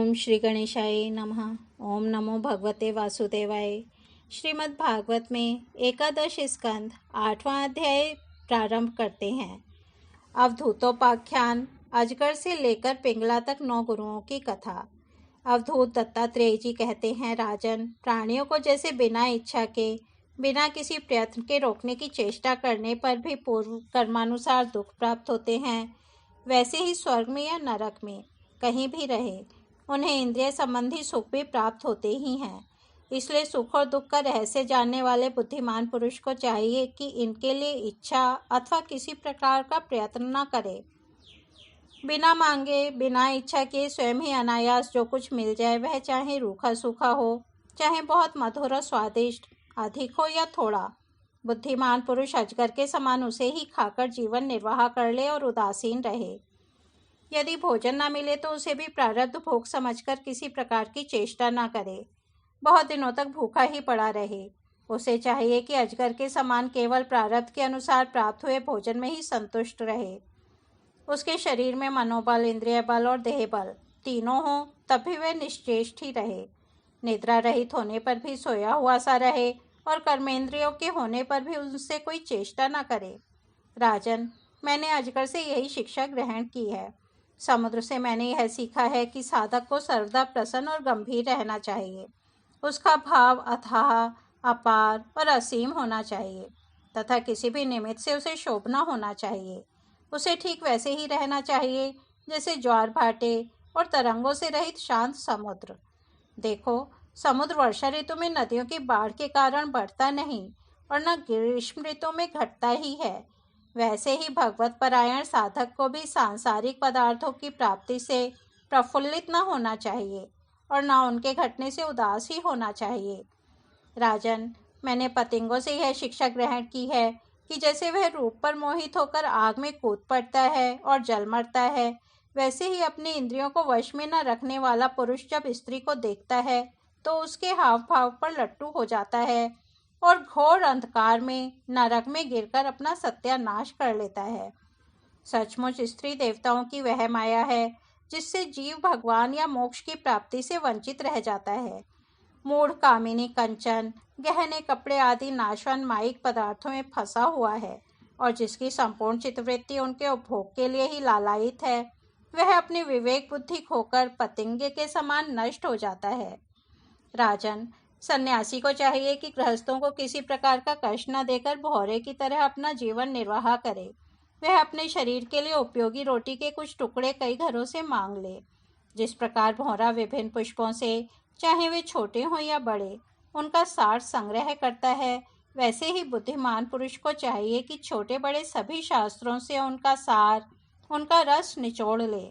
ओम श्री गणेशाय नमः। ओम नमो भगवते वासुदेवाय। श्रीमद् भागवत में एकादश स्कंद 8वां अध्याय प्रारंभ करते हैं। अवधूतोपाख्यान, अजगर से लेकर पिंगला तक 9 गुरुओं की कथा। अवधूत दत्तात्रेय जी कहते हैं, राजन, प्राणियों को जैसे बिना इच्छा के, बिना किसी प्रयत्न के रोकने की चेष्टा करने पर भी पूर्व कर्मानुसार दुख प्राप्त होते हैं, वैसे ही स्वर्ग में या नरक में कहीं भी रहे उन्हें इंद्रिय संबंधी सुख भी प्राप्त होते ही हैं। इसलिए सुख और दुख का रहस्य जानने वाले बुद्धिमान पुरुष को चाहिए कि इनके लिए इच्छा अथवा किसी प्रकार का प्रयत्न न करे। बिना मांगे, बिना इच्छा के स्वयं ही अनायास जो कुछ मिल जाए, वह चाहे रूखा सूखा हो, चाहे बहुत मधुर और स्वादिष्ट, अधिक हो या थोड़ा, बुद्धिमान पुरुष अजगर के समान उसे ही खाकर जीवन निर्वाह कर ले और उदासीन रहे। यदि भोजन न मिले तो उसे भी प्रारब्ध भोग समझकर किसी प्रकार की चेष्टा न करे, बहुत दिनों तक भूखा ही पड़ा रहे। उसे चाहिए कि अजगर के समान केवल प्रारब्ध के अनुसार प्राप्त हुए भोजन में ही संतुष्ट रहे। उसके शरीर में मनोबल, इंद्रिय बल और देह बल तीनों हों, तब भी वह निश्चेष्ट ही रहे। निद्रा रहित होने पर भी सोया हुआ सा रहे और कर्मेंद्रियों के होने पर भी उनसे कोई चेष्टा न करे। राजन, मैंने अजगर से यही शिक्षा ग्रहण की है। समुद्र से मैंने यह सीखा है कि साधक को सर्वदा प्रसन्न और गंभीर रहना चाहिए। उसका भाव अथाह, अपार और असीम होना चाहिए तथा किसी भी निमित्त से उसे शोभना होना चाहिए। उसे ठीक वैसे ही रहना चाहिए जैसे ज्वार भाटे और तरंगों से रहित शांत समुद्र। देखो, समुद्र वर्षा ऋतु में नदियों की बाढ़ के कारण बढ़ता नहीं और न ग्रीष्म ऋतु में घटता ही है। वैसे ही भगवत परायण साधक को भी सांसारिक पदार्थों की प्राप्ति से प्रफुल्लित न होना चाहिए और न उनके घटने से उदास ही होना चाहिए। राजन, मैंने पतंगों से यह शिक्षा ग्रहण की है कि जैसे वह रूप पर मोहित होकर आग में कूद पड़ता है और जल मरता है, वैसे ही अपनी इंद्रियों को वश में न रखने वाला पुरुष जब स्त्री को देखता है तो उसके हाव भाव पर लट्टू हो जाता है और घोर अंधकार में नरक में गिरकर अपना सत्यानाश कर लेता है। सचमुच स्त्री देवताओं की वह माया है जिससे जीव भगवान या मोक्ष की प्राप्ति से वंचित रह जाता है। मूढ़ कामिनी कंचन, गहने, कपड़े आदि नाशवान माइक पदार्थों में फंसा हुआ है और जिसकी संपूर्ण चित्तवृत्ति उनके उपभोग के लिए ही लालायित है, वह अपनी विवेक बुद्धि खोकर पतंगे के समान नष्ट हो जाता है। राजन, सन्यासी को चाहिए कि गृहस्थों को किसी प्रकार का कष्ट न देकर भौरे की तरह अपना जीवन निर्वाह करे। वह अपने शरीर के लिए उपयोगी रोटी के कुछ टुकड़े कई घरों से मांग ले। जिस प्रकार भौरा विभिन्न पुष्पों से, चाहे वे छोटे हों या बड़े, उनका सार संग्रह करता है, वैसे ही बुद्धिमान पुरुष को चाहिए कि छोटे बड़े सभी शास्त्रों से उनका सार, उनका रस निचोड़ ले।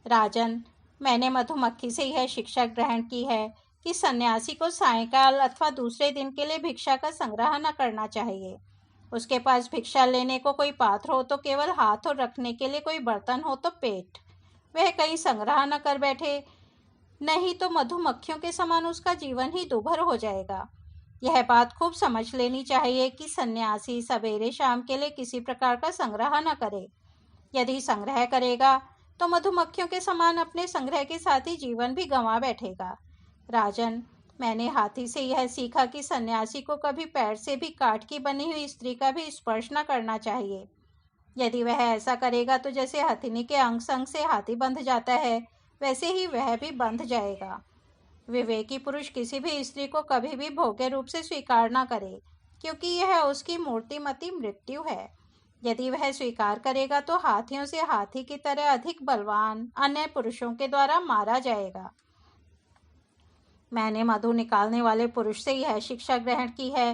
राजन, मैंने मधुमक्खी से यह शिक्षा ग्रहण की है कि सन्यासी को सायंकाल अथवा दूसरे दिन के लिए भिक्षा का संग्रह न करना चाहिए। उसके पास भिक्षा लेने को कोई पात्र हो तो केवल हाथ, और रखने के लिए कोई बर्तन हो तो पेट। वह कहीं संग्रह न कर बैठे, नहीं तो मधुमक्खियों के समान उसका जीवन ही दुभर हो जाएगा। यह बात खूब समझ लेनी चाहिए कि सन्यासी सवेरे शाम के लिए किसी प्रकार का संग्रह न करे। यदि संग्रह करेगा तो मधुमक्खियों के समान अपने संग्रह के साथ ही जीवन भी गंवा बैठेगा। राजन, मैंने हाथी से यह सीखा कि सन्यासी को कभी पैर से भी काठ की बनी हुई स्त्री का भी स्पर्श न करना चाहिए। यदि वह ऐसा करेगा तो जैसे हथिनी के अंग संग से हाथी बंध जाता है, वैसे ही वह भी बंध जाएगा। विवेकी पुरुष किसी भी स्त्री को कभी भी भोग्य रूप से स्वीकार न करे, क्योंकि यह उसकी मूर्तिमती मृत्यु है। यदि वह स्वीकार करेगा तो हाथियों से हाथी की तरह अधिक बलवान अन्य पुरुषों के द्वारा मारा जाएगा। मैंने मधु निकालने वाले पुरुष से यह शिक्षा ग्रहण की है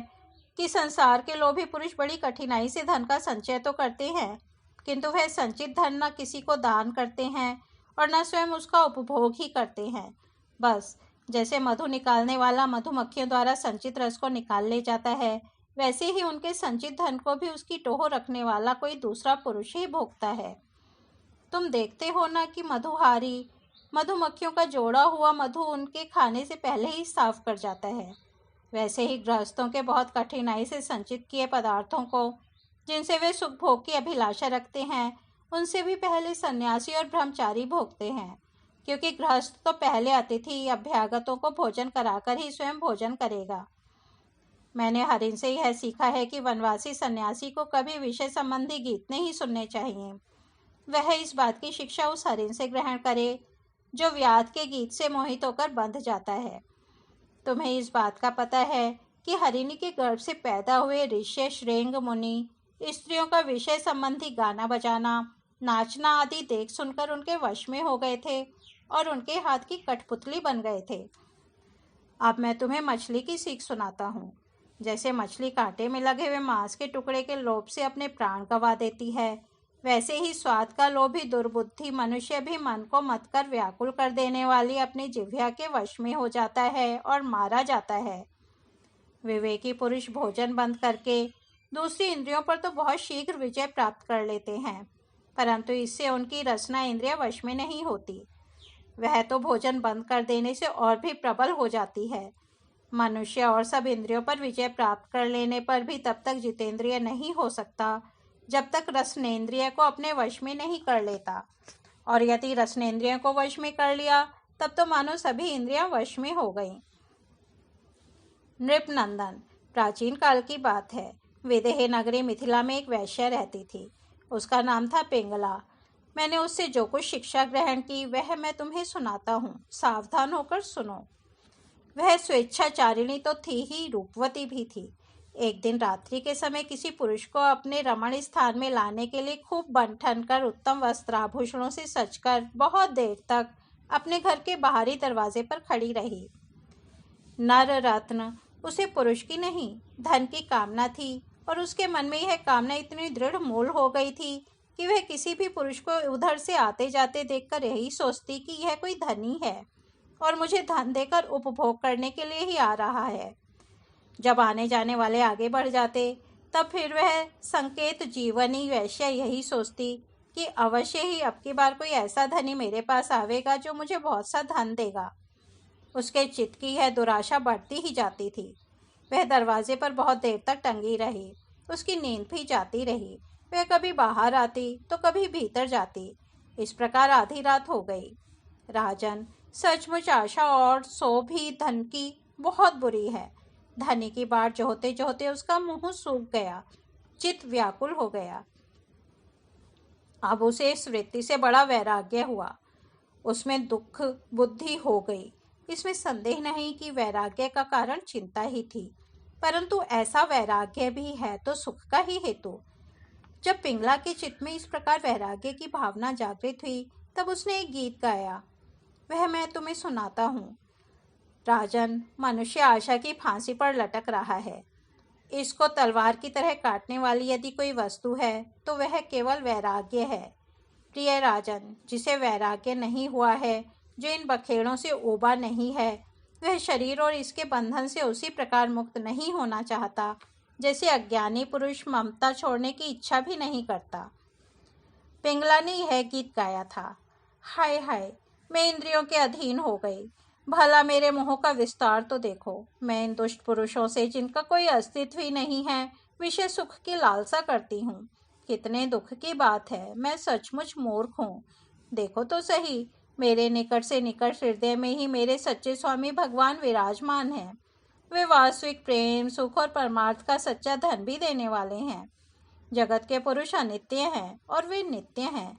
कि संसार के लोभी पुरुष बड़ी कठिनाई से धन का संचय तो करते हैं, किंतु वह संचित धन न किसी को दान करते हैं और न स्वयं उसका उपभोग ही करते हैं। बस जैसे मधु निकालने वाला मधुमक्खियों द्वारा संचित रस को निकाल ले जाता है, वैसे ही उनके संचित धन को भी उसकी टोह रखने वाला कोई दूसरा पुरुष ही भोगता है। तुम देखते हो ना कि मधुहारी मधुमक्खियों का जोड़ा हुआ मधु उनके खाने से पहले ही साफ कर जाता है। वैसे ही गृहस्थों के बहुत कठिनाई से संचित किए पदार्थों को, जिनसे वे सुख भोग की अभिलाषा रखते हैं, उनसे भी पहले सन्यासी और ब्रह्मचारी भोगते हैं। क्योंकि गृहस्थ तो पहले अतिथि अभ्यागतों को भोजन कराकर ही स्वयं भोजन करेगा। मैंने हरिण से यह सीखा है कि वनवासी सन्यासी को कभी विषय संबंधी गीत नहीं सुनने चाहिए। वह इस बात की शिक्षा उस हरिण से ग्रहण करे जो व्याध के गीत से मोहित होकर बंध जाता है। तुम्हें इस बात का पता है कि हरिणी के गर्भ से पैदा हुए ऋषि श्रेंग मुनि स्त्रियों का विषय संबंधी गाना बजाना, नाचना आदि देख सुनकर उनके वश में हो गए थे और उनके हाथ की कठपुतली बन गए थे। अब मैं तुम्हें मछली की सीख सुनाता हूँ। जैसे मछली कांटे में लगे हुए मांस के टुकड़े के लोभ से अपने प्राण गंवा देती है, वैसे ही स्वाद का लोभी दुर्बुद्धि मनुष्य भी मन को मत कर व्याकुल कर देने वाली अपनी जिह्वा के वश में हो जाता है और मारा जाता है। विवेकी पुरुष भोजन बंद करके दूसरी इंद्रियों पर तो बहुत शीघ्र विजय प्राप्त कर लेते हैं, परंतु इससे उनकी रसना इंद्रिय वश में नहीं होती। वह तो भोजन बंद कर देने से और भी प्रबल हो जाती है। मनुष्य और सब इंद्रियों पर विजय प्राप्त कर लेने पर भी तब तक जितेंद्रिय नहीं हो सकता जब तक रसनेन्द्रिय को अपने वश में नहीं कर लेता, और यदि रसनेन्द्रिय को वश में कर लिया तब तो मानो सभी इंद्रियां वश में हो गईं। नृपनंदन। प्राचीन काल की बात है। विदेह नगरी मिथिला में एक वैश्य रहती थी। उसका नाम था पिंगला। मैंने उससे जो कुछ शिक्षा ग्रहण की वह मैं तुम्हें सुनाता हूँ, सावधान होकर सुनो। वह स्वेच्छाचारिणी तो थी ही, रूपवती भी थी। एक दिन रात्रि के समय किसी पुरुष को अपने रमण स्थान में लाने के लिए खूब बन ठन कर उत्तम वस्त्राभूषणों से सजकर बहुत देर तक अपने घर के बाहरी दरवाजे पर खड़ी रही। नर रत्न उसे पुरुष की नहीं, धन की कामना थी, और उसके मन में यह कामना इतनी दृढ़ मूल हो गई थी कि वह किसी भी पुरुष को उधर से आते जाते देखकर यही सोचती कि यह कोई धनी है और मुझे धन देकर उपभोग करने के लिए ही आ रहा है। जब आने जाने वाले आगे बढ़ जाते तब फिर वह संकेत जीवनी वैश्य यही सोचती कि अवश्य ही अब की बार कोई ऐसा धनी मेरे पास आवेगा जो मुझे बहुत सा धन देगा। उसके चित्त की यह दुराशा बढ़ती ही जाती थी। वह दरवाजे पर बहुत देर तक टंगी रही। उसकी नींद भी जाती रही। वह कभी बाहर आती तो कभी भीतर जाती। इस प्रकार आधी रात हो गई। राजन, सचमुच आशा और सो भी धन की बहुत बुरी है। धनी की बाट जोहते जोहते उसका मुंह सूख गया, चित्त व्याकुल हो गया। अब उसे इस वृत्ति से बड़ा वैराग्य हुआ। उसमें दुख बुद्धि हो गई। इसमें संदेह नहीं कि वैराग्य का कारण चिंता ही थी, परंतु ऐसा वैराग्य भी है तो सुख का ही हेतु। जब पिंगला के चित्त में इस प्रकार वैराग्य की भावना जागृत हुई तब उसने एक गीत गाया। वह मैं तुम्हें सुनाता हूँ। राजन, मनुष्य आशा की फांसी पर लटक रहा है। इसको तलवार की तरह काटने वाली यदि कोई वस्तु है तो वह केवल वैराग्य है। प्रिय राजन, जिसे वैराग्य नहीं हुआ है, जो इन बखेड़ों से उबा नहीं है, वह शरीर और इसके बंधन से उसी प्रकार मुक्त नहीं होना चाहता जैसे अज्ञानी पुरुष ममता छोड़ने की इच्छा भी नहीं करता। पिंगला ने यह गीत गाया था। हाय हाय, मैं इंद्रियों के अधीन हो गई। भला मेरे मोह का विस्तार तो देखो। मैं इन दुष्ट पुरुषों से, जिनका कोई अस्तित्व ही नहीं है, विषय सुख की लालसा करती हूँ। कितने दुख की बात है। मैं सचमुच मूर्ख हूँ। देखो तो सही, मेरे निकट से निकट हृदय में ही मेरे सच्चे स्वामी भगवान विराजमान हैं। वे वास्तविक प्रेम, सुख और परमार्थ का सच्चा धन भी देने वाले हैं। जगत के पुरुष अनित्य हैं और वे नित्य हैं।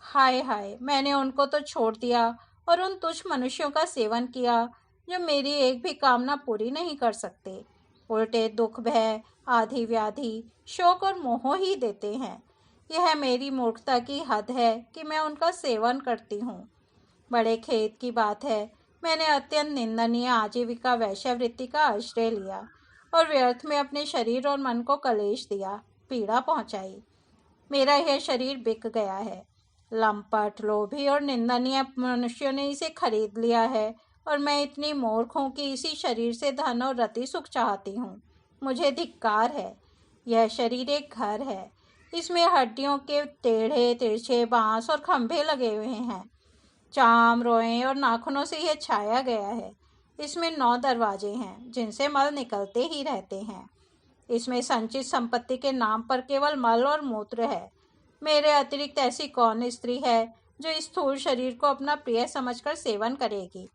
हाय हाय, मैंने उनको तो छोड़ दिया और उन तुच्छ मनुष्यों का सेवन किया जो मेरी एक भी कामना पूरी नहीं कर सकते। उल्टे दुख, भय, आधि व्याधि, शोक और मोह ही देते हैं। यह मेरी मूर्खता की हद है कि मैं उनका सेवन करती हूँ। बड़े खेद की बात है, मैंने अत्यंत निंदनीय आजीविका वैश्यवृत्ति का आश्रय लिया और व्यर्थ में अपने शरीर और मन को कलेश दिया, पीड़ा पहुंचाई। मेरा यह शरीर बिक गया है। लंपट, लोभी और निंदनीय मनुष्यों ने इसे खरीद लिया है और मैं इतनी मूर्ख हूँ कि इसी शरीर से धन और रति सुख चाहती हूँ। मुझे धिक्कार है। यह शरीर एक घर है। इसमें हड्डियों के टेढ़े तिरछे बांस और खंभे लगे हुए हैं। चाम, रोएं और नाखूनों से यह छाया गया है। इसमें 9 दरवाजे हैं जिनसे मल निकलते ही रहते हैं। इसमें संचित संपत्ति के नाम पर केवल मल और मूत्र है। मेरे अतिरिक्त ऐसी कौन स्त्री है जो इस स्थूल शरीर को अपना प्रिय समझकर सेवन करेगी।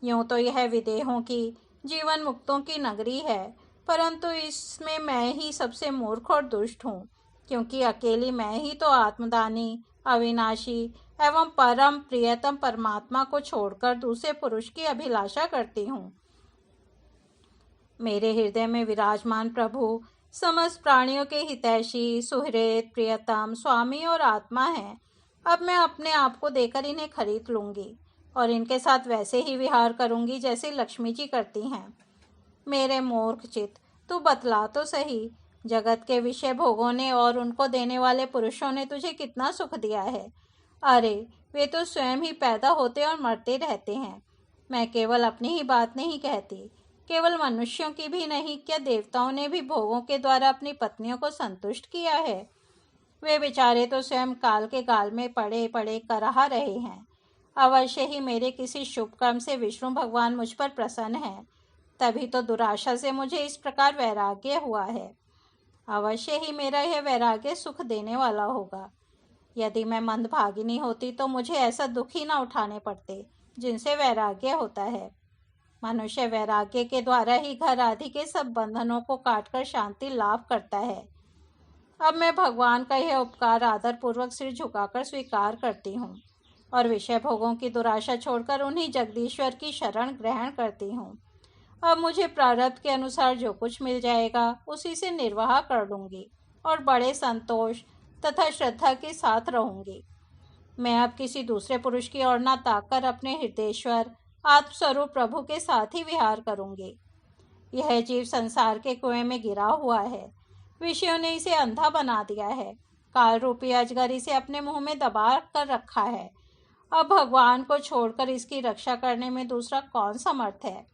यूं तो यह विदेहों की, जीवन मुक्तों की नगरी है, परंतु इसमें मैं ही सबसे मूर्ख और दुष्ट हूँ, क्योंकि अकेली मैं ही तो आत्मदानी, अविनाशी एवं परम प्रियतम परमात्मा को छोड़कर दूसरे पुरुष की अभिलाषा करती हूँ। मेरे हृदय में विराजमान प्रभु समस्त प्राणियों के हितैषी, सुहृद, प्रियतम, स्वामी और आत्मा हैं। अब मैं अपने आप को देकर इन्हें खरीद लूंगी और इनके साथ वैसे ही विहार करूंगी जैसे लक्ष्मी जी करती हैं। मेरे मूर्ख चित्त, तू बतला तो सही, जगत के विषय भोगों ने और उनको देने वाले पुरुषों ने तुझे कितना सुख दिया है। अरे वे तो स्वयं ही पैदा होते और मरते रहते हैं। मैं केवल अपनी ही बात नहीं कहती, केवल मनुष्यों की भी नहीं, क्या देवताओं ने भी भोगों के द्वारा अपनी पत्नियों को संतुष्ट किया है। वे बेचारे तो स्वयं काल के गाल में पड़े पड़े कराह रहे हैं। अवश्य ही मेरे किसी शुभ कर्म से विष्णु भगवान मुझ पर प्रसन्न है, तभी तो दुराशा से मुझे इस प्रकार वैराग्य हुआ है। अवश्य ही मेरा यह वैराग्य सुख देने वाला होगा। यदि मैं मंदभागिनी होती तो मुझे ऐसा दुख ही न उठाने पड़ते जिनसे वैराग्य होता है। मनुष्य वैराग्य के द्वारा ही घर आदि के सब बंधनों को काटकर शांति लाभ करता है। अब मैं भगवान का यह उपकार आदरपूर्वक सिर झुकाकर स्वीकार करती हूँ और विषय भोगों की दुराशा छोड़कर उन्हीं जगदीश्वर की शरण ग्रहण करती हूँ। अब मुझे प्रारब्ध के अनुसार जो कुछ मिल जाएगा उसी से निर्वाह कर लूँगी और बड़े संतोष तथा श्रद्धा के साथ रहूँगी। मैं अब किसी दूसरे पुरुष की ओर न ताककर अपने हृदयेश्वर आत्मस्वरूप प्रभु के साथ ही विहार करूँगी। यह जीव संसार के कुएं में गिरा हुआ है, विषयों ने इसे अंधा बना दिया है, काल रूपी अजगर इसे अपने मुंह में दबा कर रखा है। अब भगवान को छोड़कर इसकी रक्षा करने में दूसरा कौन समर्थ है।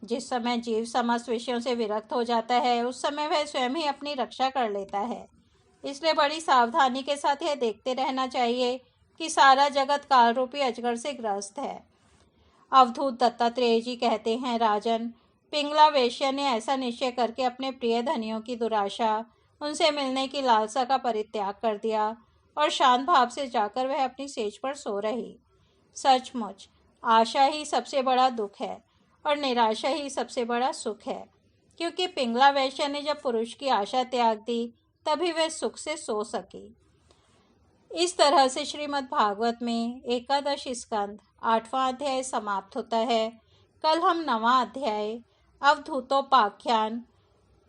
जिस समय जीव समस्त विषयों से विरक्त हो जाता है उस समय वह स्वयं ही अपनी रक्षा कर लेता है। इसलिए बड़ी सावधानी के साथ यह देखते रहना चाहिए कि सारा जगत काल रूपी अजगर से ग्रस्त है। अवधूत दत्तात्रेय जी कहते हैं, राजन, पिंगला वेश्या ने ऐसा निश्चय करके अपने प्रिय धनियों की दुराशा, उनसे मिलने की लालसा का परित्याग कर दिया और शांत भाव से जाकर वह अपनी सेज पर सो रही। सचमुच आशा ही सबसे बड़ा दुख है और निराशा ही सबसे बड़ा सुख है, क्योंकि पिंगला वैश्य ने जब पुरुष की आशा त्याग दी तभी वह सुख से सो सकी। इस तरह से श्रीमद् भागवत में एकादश स्कंद 8वां अध्याय समाप्त होता है। कल हम 9वां अध्याय अवधूतोपाख्यान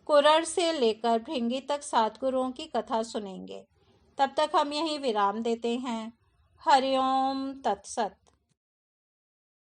कुरर से लेकर भृंगी तक 7 गुरुओं की कथा सुनेंगे। तब तक हम यहीं विराम देते हैं। हरिओम तत्सत।